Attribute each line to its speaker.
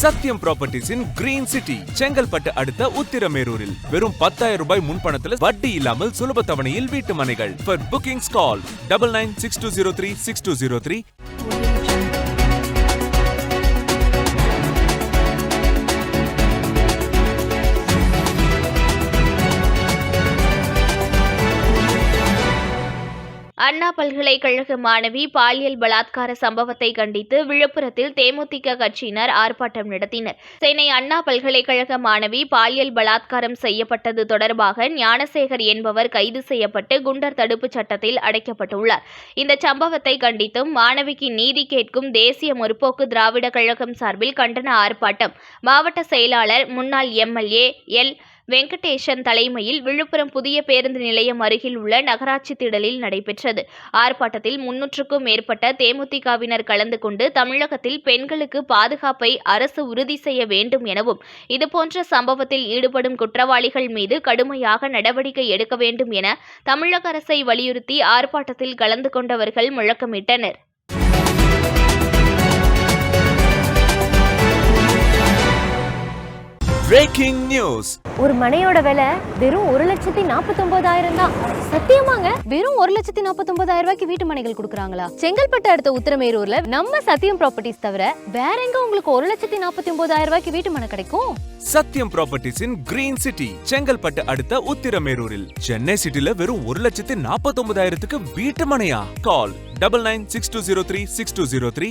Speaker 1: Sathyam properties in green city Chengalpattu அடுத்த உத்திரமேரூரில் வெறும் 10,000 ரூபாய் முன்பணத்தில் வட்டி இல்லாமல் சுலப தவணையில் வீட்டு மனைகள். For bookings call 9962036203.
Speaker 2: அண்ணா பல்கலைக்கழக மாணவி பாலியல் பலாத்கார சம்பவத்தை கண்டித்து விழுப்புரத்தில் தேமுதிக கட்சியினர் ஆர்ப்பாட்டம் நடத்தினர். சென்னை அண்ணா பல்கலைக்கழக மாணவி பாலியல் பலாத்காரம் செய்யப்பட்டது தொடர்பாக ஞானசேகர் என்பவர் கைது செய்யப்பட்டு குண்டர் தடுப்புச் சட்டத்தில் அடைக்கப்பட்டுள்ளார். இந்த சம்பவத்தை கண்டித்தும் மாணவிக்கு நீதி கேட்கும் தேசிய முற்போக்கு திராவிட கழகம் சார்பில் கண்டன ஆர்ப்பாட்டம் மாவட்ட செயலாளர் முன்னாள் எம்எல்ஏ எல். வெங்கடேசன் தலைமையில் விழுப்புரம் புதிய பேருந்து நிலையம் அருகில் உள்ள நகராட்சி திடலில் நடைபெற்றது. ஆர்ப்பாட்டத்தில் 300க்கும் மேற்பட்ட தேமுதிகவினர் கலந்து கொண்டு தமிழகத்தில் பெண்களுக்கு பாதுகாப்பை அரசு உறுதி செய்ய வேண்டும் எனவும், இதுபோன்ற சம்பவத்தில் ஈடுபடும் குற்றவாளிகள் மீது கடுமையாக நடவடிக்கை எடுக்க வேண்டும் என தமிழக அரசை வலியுறுத்தி ஆர்ப்பாட்டத்தில் கலந்து கொண்டவர்கள் முழக்கமிட்டனர்.
Speaker 1: Breaking news.
Speaker 3: ஒரு மனையோட விலை வெறும் 1,49,000 தான். சத்தியமாங்க? வெறும் 1,49,000 ரூபாய்க்கு வீட்டு மனைகள் கொடுக்குறாங்களா? செங்கல்பட்டு அடுத்த உத்திரமேரூர்ல நம்ம சத்தியம் ப்ராப்பர்ட்டிஸ் தவிர வேற எங்க உங்களுக்கு 1,49,000 ரூபாய்க்கு வீட்டு மனை கிடைக்கும்?
Speaker 1: Sathyam properties in green city Chengalpattu அடுத்த உத்திரமேரூரில். சென்னை சிட்டில வெறும் 1,49,000க்கு வீட்டு மனையா? கால் 9962036203.